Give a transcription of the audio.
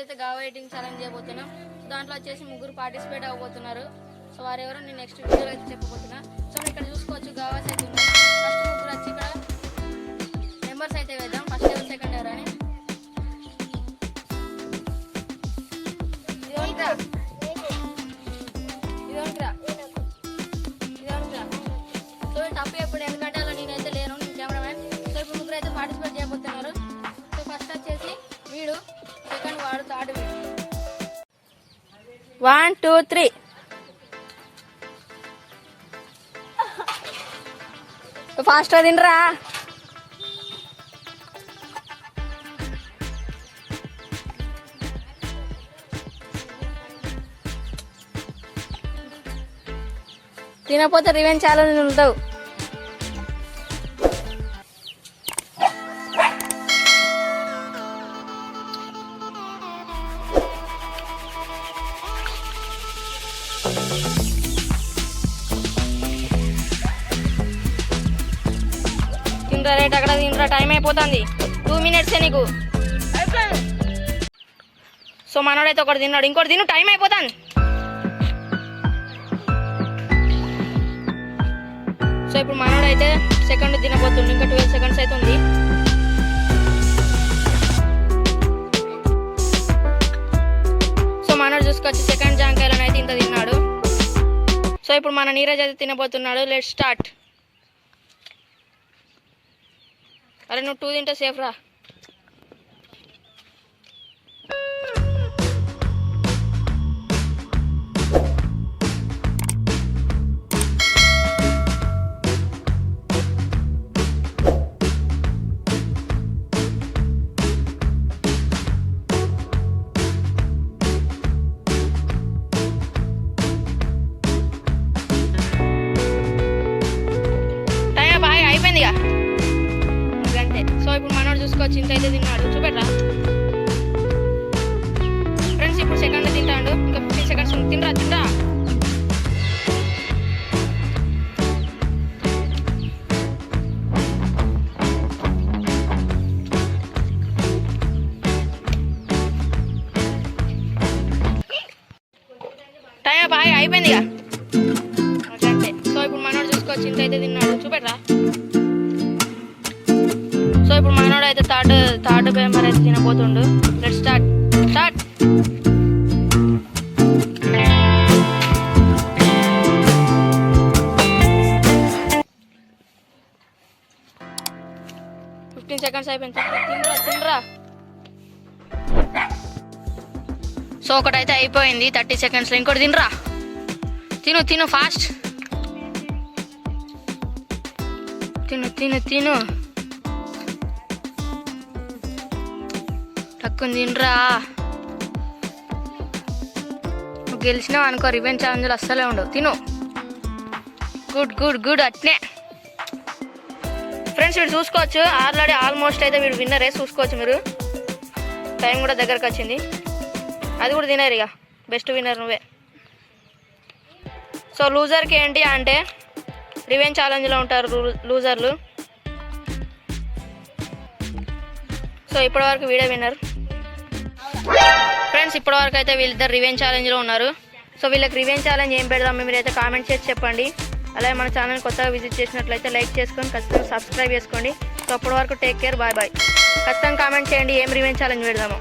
అయితే గావా ఎయిటింగ్ ఛాలెంజ్ చేయబోతున్నాం. దాంట్లో వచ్చేసి ముగ్గురు పార్టిసిపేట్ అవ్వబోతున్నారు. సో వారెవరో నేను నెక్స్ట్ వీడియోలో అయితే చెప్పబోతున్నా. సో ఇక్కడ చూసుకోవచ్చు గావాస్ అయితే ఉన్నాయి. ఫస్ట్ ముగ్గురు వచ్చి ఇక్కడ నెంబర్స్ అయితే వేద్దాం. ఫస్ట్ ఎవరు సెకండ్ ఎవరు అని. సో తప్పు ఎప్పుడు ఎందుకంటే అలా నేనైతే లేను, నేను కెమెరామ్యాన్. సో ఇప్పుడు ముగ్గురు అయితే పార్టిసిపేట్ చేయబోతున్నారు. సో ఫస్ట్ వచ్చేసి వీడు, సెకండ్ వాడు, థర్డ్ వీడు. 1 2 3 ఫాస్ట్ తినరా. తినకపోతే రివెంజ్ ఛాలెంజ్ ఉంటావు. తినరా రేట్ అక్కడ తినరా, టైం అయిపోతుంది. 2 minutes నీకు. సో మనోడైతే ఒకటి తిన్నాడు, ఇంకోటి తిను, టైం అయిపోతుంది. సో ఇప్పుడు మనోడైతే సెకండ్ తినబోతుంది, ఇంకా 12 seconds అయితే ఉంది. సో మనోడు చూసుకొచ్చి సెకండ్ జాంకాయలను అయితే ఇంత తిన్నాడు. సో ఇప్పుడు మన నీరజ్ అయితే తినబోతున్నాడు. Let start. అరే నువ్వు 2 తింటే సేఫ్ రా. టైం అయిపోయింది ఇక. సో ఇప్పుడు మనోడు చూసుకోవచ్చు ఇంత అయితే తిన్నాడు. చూపెట్రా ఫ్రెండ్స్, ఇప్పుడు సెకండ్ తింటాడు, ఇంకా 15 seconds ఉంది. తినరా తినరా. టైం అయిపోయింది ఇక. అంతే. సో ఇప్పుడు మనోడు చూసుకోవచ్చు ఇంత అయితే తిన్నాడు. చూపెట్రా. సో ఇప్పుడు మనోడు అయితే థర్డ్ మెంబర్ అయితే తినబోతుండు. Let's start. 15 seconds అయిపోయింది. తినరా. సో ఒకటైతే అయిపోయింది 30 seconds. ఇంకోటి తినరా. తిను ఫాస్ట్. తిను తక్కువ తినరా. నువ్వు గెలిచినావు అనుకో, రివెంజ్ ఛాలెంజ్లు అస్సలే ఉండవు. తిను. గుడ్ అట్నే. ఫ్రెండ్స్ వీడు చూసుకోవచ్చు ఆల్రెడీ ఆల్మోస్ట్ అయితే వీడు విన్నరే. చూసుకోవచ్చు మీరు, టైం కూడా దగ్గరకు వచ్చింది. అది కూడా తినారు ఇక. బెస్ట్ విన్నర్ నువ్వే. సో లూజర్కి ఏంటి అంటే రివెంజ్ ఛాలెంజ్లో ఉంటారు లూజర్లు. సో ఇప్పటివరకు వీడే విన్నర్. ఫ్రెండ్స్ ఇప్పటివరకు అయితే వీళ్ళిద్దరు రివెంజ్ ఛాలెంజ్లో ఉన్నారు. సో వీళ్ళకి రివెంజ్ ఛాలెంజ్ ఏం పెడదాం మీరైతే కామెంట్ చేసి చెప్పండి. అలాగే మన ఛానల్ కొత్తగా విజిట్ చేసినట్లయితే లైక్ చేసుకొని ఖచ్చితంగా సబ్స్క్రైబ్ చేసుకోండి. సో అప్పటి వరకు టేక్ కేర్, బాయ్. ఖచ్చితంగా కామెంట్ చేయండి ఏం రివెంజ్ ఛాలెంజ్ పెడదాము.